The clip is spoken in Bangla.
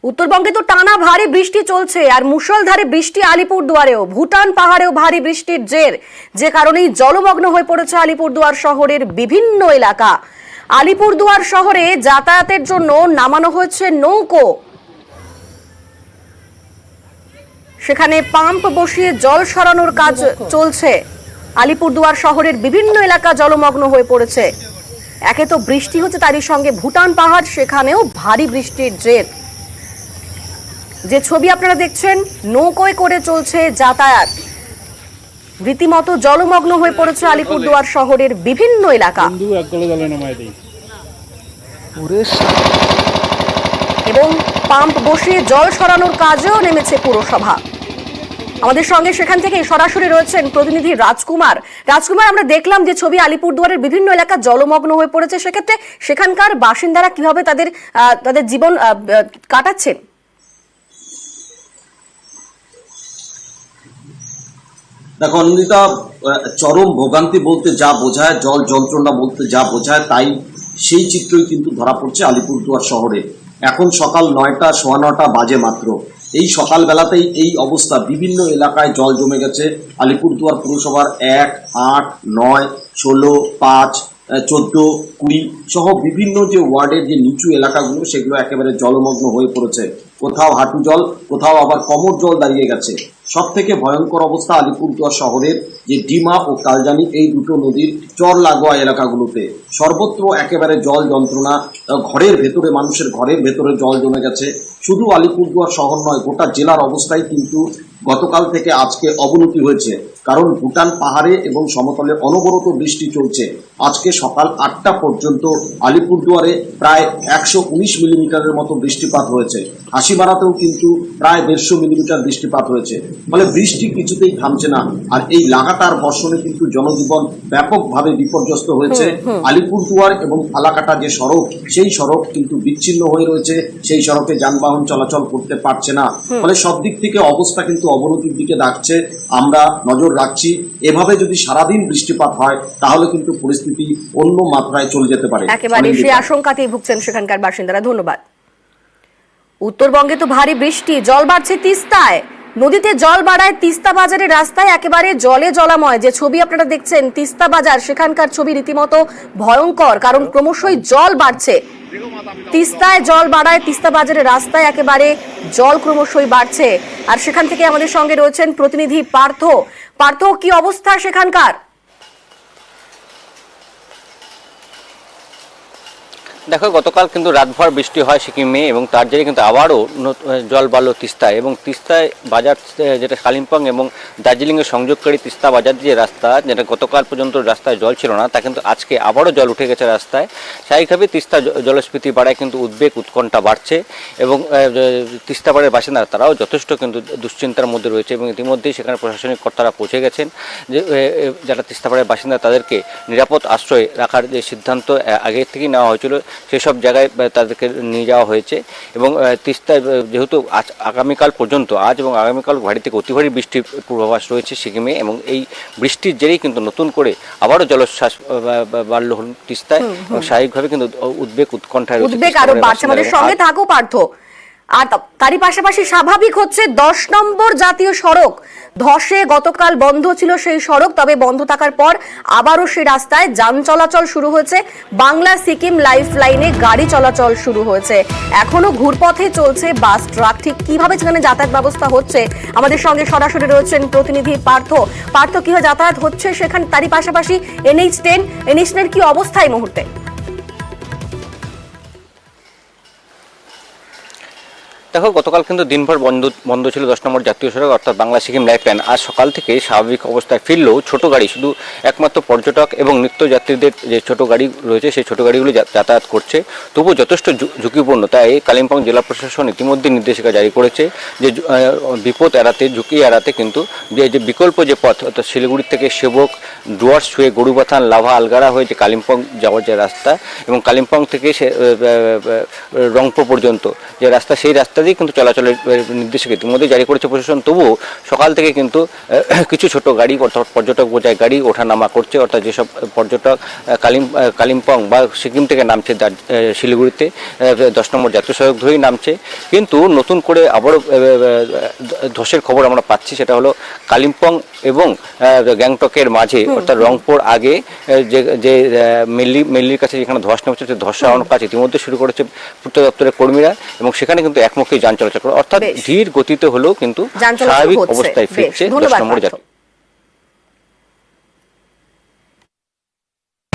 উত্তরবঙ্গে তো টানা ভারী বৃষ্টি চলছে আর মুষলধারে বৃষ্টি আলিপুরদুয়ারেও, ভুটান পাহাড়েও ভারী বৃষ্টির জের, যে কারণেই জলমগ্ন হয়ে পড়েছে আলিপুরদুয়ার শহরের বিভিন্ন এলাকা। আলিপুরদুয়ার শহরে যাতায়াতের জন্য নামানো হয়েছে নৌকো, সেখানে পাম্প বসিয়ে জল সরানোর কাজ চলছে। আলিপুরদুয়ার শহরের বিভিন্ন এলাকা জলমগ্ন হয়ে পড়েছে। একে তো বৃষ্টি হচ্ছে, তারই সঙ্গে ভুটান পাহাড়, সেখানেও ভারী বৃষ্টির জের। যে ছবি আপনারা দেখছেন, নৌকোয় করে চলছে যাতায়াত। রীতিমতো জলমগ্ন হয়ে পড়েছে আলিপুরদুয়ার শহরের বিভিন্ন এলাকা এবং পাম্প বসিয়ে জল সরানোর কাজেও নেমেছে পুরসভা। আমাদের সঙ্গে সেখান থেকে সরাসরি রয়েছেন প্রতিনিধি রাজকুমার। রাজকুমার, আমরা দেখলাম যে ছবি, আলিপুরদুয়ারের বিভিন্ন এলাকা জলমগ্ন হয়ে পড়েছে, সেক্ষেত্রে সেখানকার বাসিন্দারা কিভাবে তাদের জীবন কাটাচ্ছেন? দেখো অনিন্দিতা, চরম ভোগান্তি বলতে যা বোঝায়, জল যন্ত্রণা বলতে যা বোঝায়, তাই সেই চিত্রই কিন্তু ধরা পড়ছে আলিপুরদুয়ার শহরে। এখন সকাল 9টা, সোয়া 9টা বাজে মাত্র। এই সকালবেলাতেই এই অবস্থা। বিভিন্ন এলাকায় জল জমে গেছে। আলিপুরদুয়ার পুরসভার 1, 8, 9, 16, 5, 14, 20 সহ বিভিন্ন যে ওয়ার্ডের যে নিচু এলাকাগুলো, সেগুলো একেবারে জলমগ্ন হয়ে পড়েছে। কোথাও হাঁটু জল, কোথাও আবার কোমর জল দাঁড়িয়ে গেছে। সব থেকে ভয়ঙ্কর অবস্থা আলিপুরদুয়ার শহরের যে ডিমা ও কালজানি, এই দুটো নদীর চর লাগোয়া এলাকাগুলোতে সর্বত্র একেবারে জল যন্ত্রণা। ঘরের ভেতরে, মানুষের ঘরের ভেতরে জল জমে গেছে। শুধু আলিপুরদুয়ার শহর নয়, গোটা জেলার অবস্থাই কিন্তু গতকাল থেকে আজকে অবনতি হয়েছে। কারণ ভুটান পাহাড়ে এবং সমতলে অনবরত বৃষ্টি চলছে। আজকে সকাল 8টা পর্যন্ত আলিপুরদুয়ারে প্রায় 119 মিলিমিটারের মতো বৃষ্টিপাত হয়েছে। হাসিমারাতেও কিন্তু প্রায় 150 মিলিমিটার বৃষ্টিপাত হয়েছে। ফলে বৃষ্টি কিছুতেই থামছে না। আর এই লাগাতার বর্ষণে কিন্তু জনজীবন ব্যাপকভাবে বিপর্যস্ত হয়েছে। আলিপুরদুয়ার এবং ফালাকাটা যে সড়ক, সেই সড়ক কিন্তু বিচ্ছিন্ন হয়ে রয়েছে। সেই সড়কে যানবাহন চলাচল করতে পারছে না। ফলে সব দিক থেকে অবস্থা কিন্তু অবনতির দিকে যাচ্ছে। আমরা নজর রাখছি। এভাবে যদি সারাদিন বৃষ্টিপাত হয়, তাহলে কিন্তু পরিস্থিতি অন্য মাত্রায় চলে যেতে পারে। একেবারে সেই আশঙ্কাতেই ভুগছেন সেখানকার বাসিন্দারা। ধন্যবাদ। উত্তরবঙ্গে তো ভারী বৃষ্টি, জল বাড়ছে তিস্তায়। নদীতে জল বাড়ায় তিস্তা বাজারের রাস্তায় একেবারে জলে জলাময়। যে ছবি আপনারা দেখছেন, তিস্তা বাজার, সেখানকার ছবি রীতিমতো ভয়ঙ্কর, কারণ ক্রমশই জল বাড়ছে। তিস্তায় জল বাড়ায় তিস্তা বাজারের রাস্তায় একেবারে জল ক্রমশই বাড়ছে। আর সেখান থেকে আমাদের সঙ্গে রয়েছেন প্রতিনিধি পার্থ। পার্থ, কি অবস্থা সেখানকার? দেখো, গতকাল কিন্তু রাতভর বৃষ্টি হয় সিকিমে এবং তার জেরে কিন্তু আবারও জল বাড়ল তিস্তায়। এবং তিস্তায় বাজার, যেটা কালিম্পং এবং দার্জিলিংয়ের সংযোগকারী তিস্তা বাজার যে রাস্তা, যেটা গতকাল পর্যন্ত রাস্তায় জল ছিল না, তা কিন্তু আজকে আবারও জল উঠে গেছে রাস্তায়। স্বাভাবিকভাবে তিস্তা জলস্ফীতি বাড়ায় কিন্তু উদ্বেগ, উৎকণ্ঠা বাড়ছে এবং তিস্তা পাড়ের বাসিন্দারা তারাও যথেষ্ট কিন্তু দুশ্চিন্তার মধ্যে রয়েছে। এবং ইতিমধ্যেই সেখানে প্রশাসনিক কর্তারা পৌঁছে গেছেন, যে যারা তিস্তা পাড়ের বাসিন্দা তাদেরকে নিরাপদ আশ্রয় রাখার যে সিদ্ধান্ত আগে থেকেই নেওয়া হয়েছিল, সেসব জায়গায় তাদেরকে নিয়ে যাওয়া হয়েছে। এবং তিস্তায় যেহেতু আগামীকাল পর্যন্ত, আজ এবং আগামীকাল ভারী থেকে অতি ভারী বৃষ্টির পূর্বাভাস রয়েছে সিকিমে, এবং এই বৃষ্টির জেরেই কিন্তু নতুন করে আবারও জলোচ্ছ্বাস বাড়ল তিস্তায়। এবং স্বাভাবিকভাবে কিন্তু উদ্বেগ, উৎকণ্ঠায় আরো বাড়ছে। আমাদের সঙ্গে থাকো পার্থ। আর তারই পাশাপাশি স্বাভাবিক হচ্ছে 10 নম্বর জাতীয় সড়ক ধসে গতকাল বন্ধ ছিল সেই সড়ক, তবে বন্ধ থাকার পর আবারও সেই রাস্তায় যান চলাচল শুরু হয়েছে। বাংলা সিকিম লাইফ লাইনে গাড়ি চলাচল শুরু হয়েছে। এখনো ঘুরপথে চলছে বাস, ট্রাক। ঠিক কিভাবে সেখানে যাতায়াত ব্যবস্থা হচ্ছে, আমাদের সঙ্গে সরাসরি রয়েছেন প্রতিনিধি পার্থ। পার্থ, কিভাবে যাতায়াত হচ্ছে সেখানে? তারই পাশাপাশি NH10 কি অবস্থা এই মুহূর্তে? দেখো, গতকাল কিন্তু দিনভর বন্ধ ছিল 10 নম্বর জাতীয় সড়ক, অর্থাৎ বাংলা সিকিম লাইফ লাইন। আজ সকাল থেকে স্বাভাবিক অবস্থায় ফিরলেও ছোট গাড়ি, শুধু একমাত্র পর্যটক এবং নিত্যযাত্রীদের যে ছোট গাড়ি রয়েছে, সেই ছোট গাড়িগুলো যাতায়াত করছে। তবুও যথেষ্ট ঝুঁকিপূর্ণ। তাই কালিম্পং জেলা প্রশাসন ইতিমধ্যে নির্দেশিকা জারি করেছে যে বিপদ এড়াতে, ঝুঁকি এড়াতে কিন্তু যে বিকল্প যে পথ, অর্থাৎ শিলিগুড়ি থেকে সেবক, ডুয়ার্স হয়ে গরুবাথান, লাভা, আলগাড়া হয়ে যে কালিম্পং যাওয়ার যে রাস্তা, এবং কালিম্পং থেকে রংপুর পর্যন্ত যে রাস্তা, সেই রাস্তা দিয়ে কিন্তু চলাচলের নির্দেশিকা ইতিমধ্যে জারি করেছে প্রশাসন। তবুও সকাল থেকে কিন্তু কিছু ছোট গাড়ি অর্থাৎ পর্যটক বোঝায় গাড়ি ওঠানামা করছে, অর্থাৎ যেসব পর্যটক কালিম্পং বা সিকিম থেকে নামছে শিলিগুড়িতে 10 নম্বর জাতীয় সড়ক ধরেই নামছে। কিন্তু নতুন করে আবারও ধসের খবর আমরা পাচ্ছি, সেটা হলো কালিম্পং এবং গ্যাংটকের মাঝে অর্থাৎ রংপুর আগে যে মেল্লির কাছে যেখানে ধস নেমেছে সেই ধস সরানোর কাজ ইতিমধ্যে শুরু করেছে পূর্ত দপ্তরের কর্মীরা, এবং সেখানে কিন্তু একমুখী যান চলাচল করে, অর্থাৎ ধীর গতিতে হলেও কিন্তু স্বাভাবিক অবস্থায় ফিরছে 10 নম্বর জাতীয়।